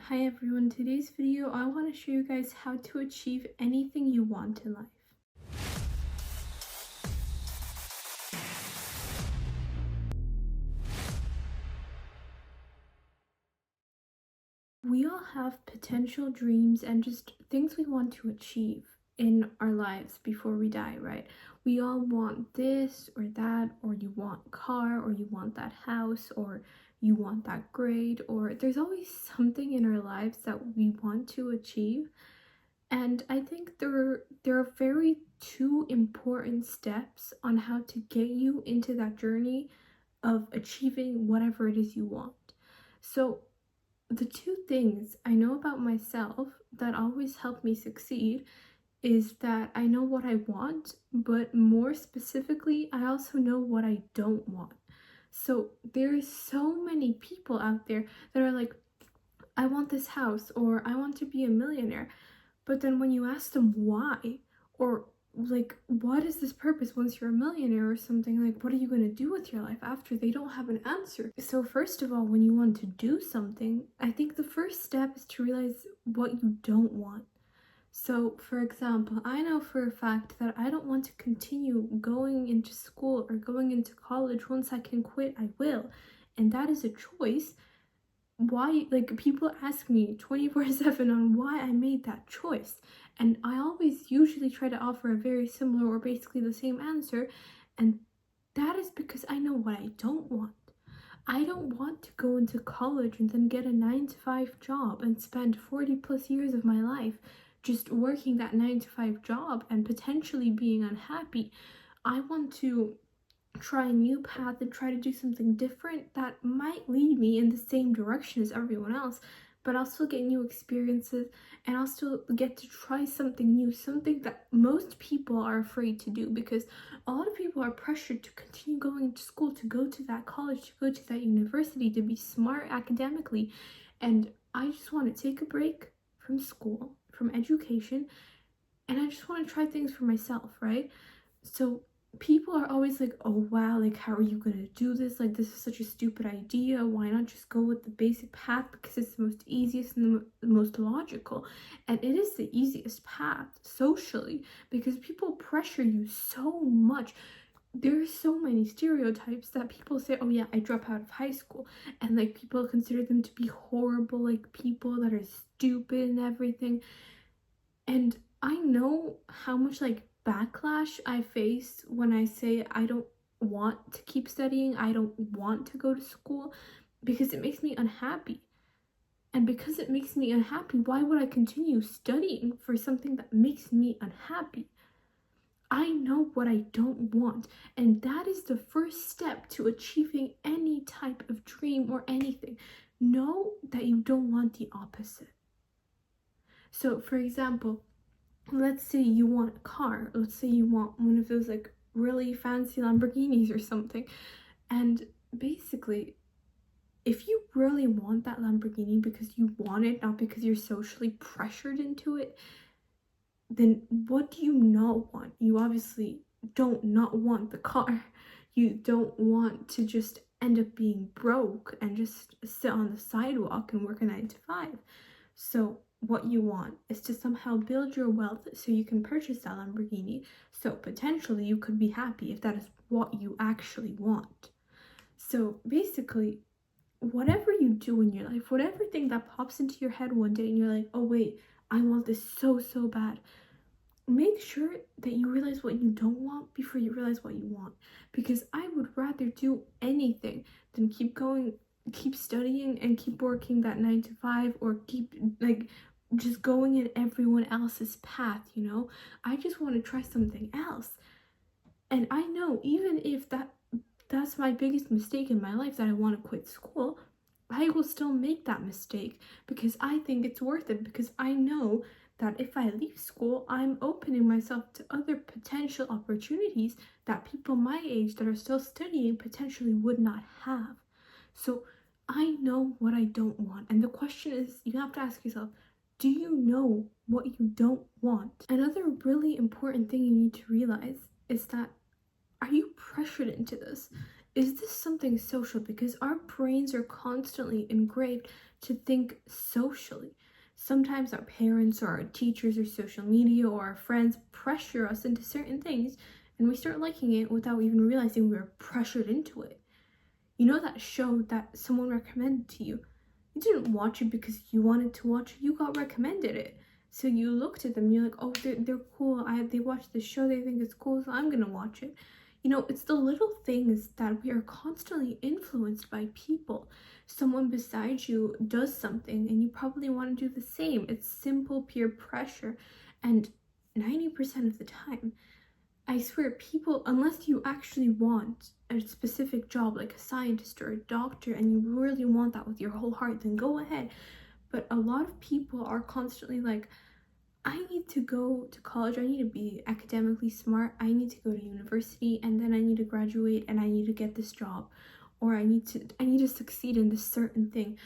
Hi everyone, today's video I want to show you guys how to achieve anything you want in life. We all have potential dreams and just things we want to achieve in our lives before we die, right? We all want this or that, or you want a car, or you want that house, or you want that grade, or there's always something in our lives that we want to achieve. And I think there are very two important steps on how to get you into that journey of achieving whatever it is you want. So the two things I know about myself that always help me succeed is that I know what I want, but more specifically, I also know what I don't want. So there's so many people out there that are like, I want this house, or I want to be a millionaire. But then when you ask them why, or like, what is this purpose once you're a millionaire or something, like, what are you going to do with your life after? They don't have an answer. So first of all, when you want to do something, I think the first step is to realize what you don't want. So for example, I know for a fact that I don't want to continue going into school or going into college. Once I can quit, I will. And that is a choice. Why, like, people ask me 24/7 on why I made that choice, and I always usually try to offer a very similar or basically the same answer, and that is because I know what I don't want. I don't want to go into college and then get a 9 to 5 job and spend 40 plus years of my life just working that 9 to 5 job and potentially being unhappy. I want to try a new path and try to do something different that might lead me in the same direction as everyone else, but I'll still get new experiences and I'll still get to try something new, something that most people are afraid to do, because a lot of people are pressured to continue going to school, to go to that college, to go to that university, to be smart academically. And I just want to take a break from school, from education, and I just want to try things for myself, right? So people are always like, oh wow, like, how are you gonna do this? Like, this is such a stupid idea. Why not just go with the basic path, because it's the most easiest and the most logical? And it is the easiest path socially, because people pressure you so much. There's so many stereotypes that people say, oh yeah, I drop out of high school, and like people consider them to be horrible, like people that are stupid and everything. And I know how much like backlash I face when I say I don't want to keep studying, I don't want to go to school, because it makes me unhappy. And because it makes me unhappy, why would I continue studying for something that makes me unhappy? I know what I don't want, and that is the first step to achieving any type of dream or anything. Know that you don't want the opposite. So, for example, let's say you want a car, let's say you want one of those like really fancy Lamborghinis or something, and basically if you really want that Lamborghini because you want it, not because you're socially pressured into it, then what do you not want? You obviously don't not want the car. You don't want to just end up being broke and just sit on the sidewalk and work a 9 to 5. So what you want is to somehow build your wealth so you can purchase that Lamborghini. So potentially you could be happy if that is what you actually want. So basically, whatever you do in your life, whatever thing that pops into your head one day and you're like, oh wait, I want this so, so bad, make sure that you realize what you don't want before you realize what you want. Because I would rather do anything than keep studying and keep working that 9 to 5, or keep like just going in everyone else's path, you know? I just want to try something else. And I know even if that's my biggest mistake in my life, that I want to quit school, I will still make that mistake because I think it's worth it, because I know that if I leave school, I'm opening myself to other potential opportunities that people my age that are still studying potentially would not have. So I know what I don't want. And the question is, you have to ask yourself, do you know what you don't want? Another really important thing you need to realize is that, are you pressured into this? is this something social? Because our brains are constantly engraved to think socially. Sometimes our parents or our teachers or social media or our friends pressure us into certain things, and we start liking it without even realizing we were pressured into it. You know that show that someone recommended to you? You didn't watch it because you wanted to watch it, you got recommended it. So you looked at them, you're like, oh, they're cool. They watched the show, they think it's cool, so I'm gonna watch it. You know, it's the little things that we are constantly influenced by people. Someone beside you does something and you probably want to do the same. It's simple peer pressure. And 90% of the time, I swear, people, unless you actually want a specific job like a scientist or a doctor and you really want that with your whole heart, then go ahead. But a lot of people are constantly like, I need to go to college, I need to be academically smart, I need to go to university, and then I need to graduate and I need to get this job, or I need to succeed in this certain thing.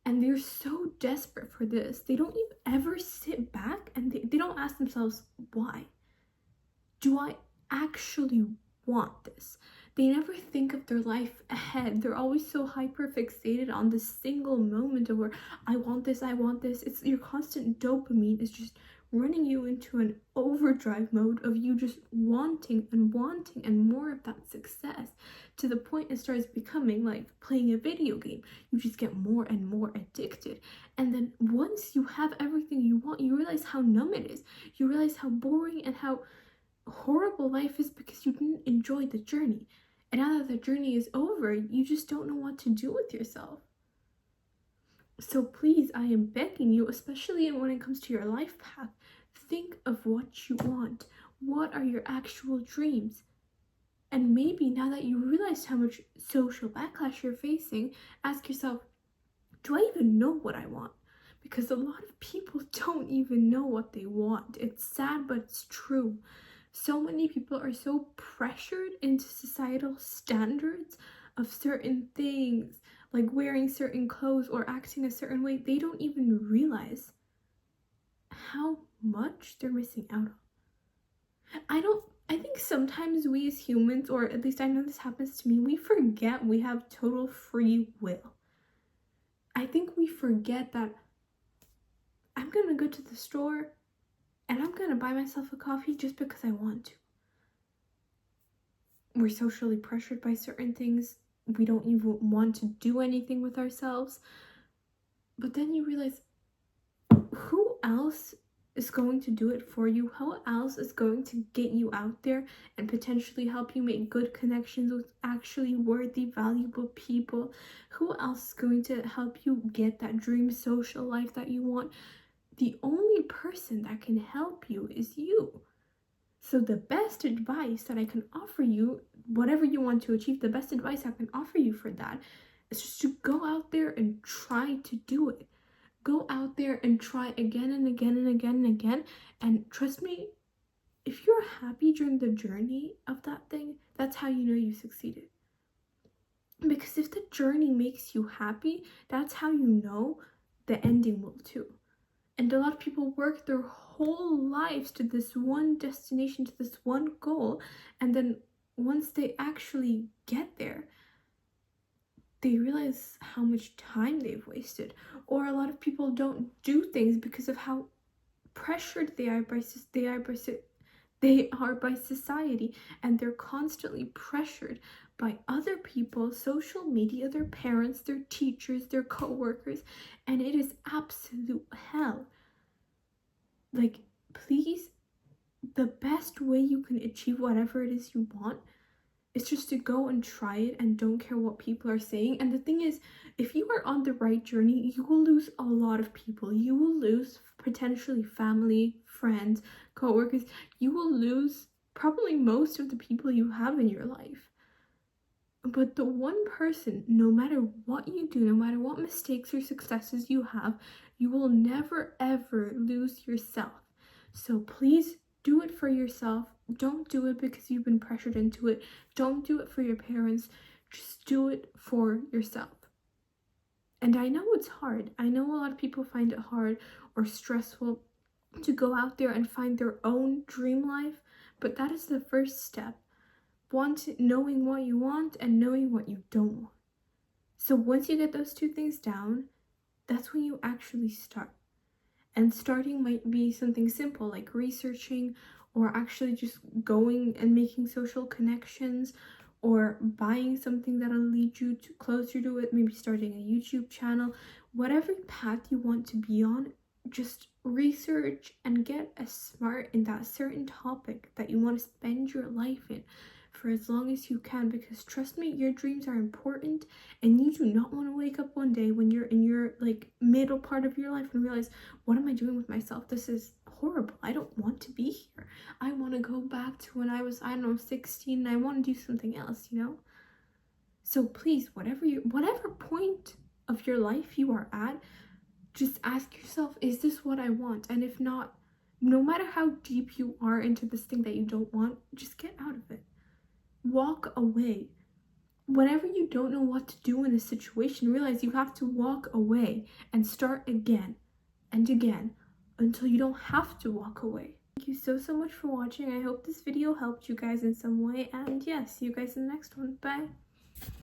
And they're so desperate for this. They don't even ever sit back and they don't ask themselves, why? Do I actually want this? They never think of their life ahead. They're always so hyper fixated on this single moment of where I want this, I want this. It's your constant dopamine is just running you into an overdrive mode of you just wanting and wanting and more of that success, to the point it starts becoming like playing a video game. You just get more and more addicted. And then once you have everything you want, you realize how numb it is. You realize how boring and how horrible life is because you didn't enjoy the journey. And now that the journey is over, you just don't know what to do with yourself. So please, I am begging you, especially when it comes to your life path, think of what you want. What are your actual dreams? And maybe now that you realize how much social backlash you're facing, ask yourself, do I even know what I want? Because a lot of people don't even know what they want. It's sad, but it's true. So many people are so pressured into societal standards of certain things, like wearing certain clothes or acting a certain way, they don't even realize how much they're missing out on. I think sometimes we as humans, or at least I know this happens to me, we forget we have total free will. I think we forget that I'm gonna go to the store and I'm gonna buy myself a coffee just because I want to. We're socially pressured by certain things. We don't even want to do anything with ourselves. But then you realize, who else is going to do it for you? Who else is going to get you out there and potentially help you make good connections with actually worthy, valuable people? Who else is going to help you get that dream social life that you want? The only person that can help you is you. So the best advice that I can offer you, whatever you want to achieve, the best advice I can offer you for that is just to go out there and try to do it. Go out there and try again and again and again and again. And trust me, if you're happy during the journey of that thing, that's how you know you succeeded. Because if the journey makes you happy, that's how you know the ending will too. And a lot of people work their whole lives to this one destination, to this one goal, and then once they actually get there, they realize how much time they've wasted. Or a lot of people don't do things because of how pressured they are by society, and they're constantly pressured by other people, social media, their parents, their teachers, their co-workers, and it is absolute hell. Like, please, the best way you can achieve whatever it is you want is just to go and try it and don't care what people are saying. And the thing is, if you are on the right journey, you will lose a lot of people. You will lose potentially family, friends, co-workers. You will lose probably most of the people you have in your life. But the one person, no matter what you do, no matter what mistakes or successes you have, you will never ever lose yourself. So please do it for yourself. Don't do it because you've been pressured into it. Don't do it for your parents. Just do it for yourself. And I know it's hard. I know a lot of people find it hard or stressful to go out there and find their own dream life, but that is the first step. knowing what you want and knowing what you don't want. So once you get those two things down, that's when you actually start. And starting might be something simple like researching, or actually just going and making social connections, or buying something that'll lead you to closer to it, maybe starting a YouTube channel. Whatever path you want to be on, just research and get as smart in that certain topic that you want to spend your life in for as long as you can, because trust me, your dreams are important, and you do not want to wake up one day when you're in your like middle part of your life and realize, what am I doing with myself? This is horrible. I don't want to be here. I want to go back to when I was, I don't know, 16, and I want to do something else, you know? So please, whatever point of your life you are at, just ask yourself, is this what I want? And if not, no matter how deep you are into this thing that you don't want, just get out of it. Walk away. Whenever you don't know what to do in a situation, realize you have to walk away and start again and again until you don't have to walk away. Thank you so much for watching. I hope this video helped you guys in some way, and yeah, see you guys in the next one. Bye.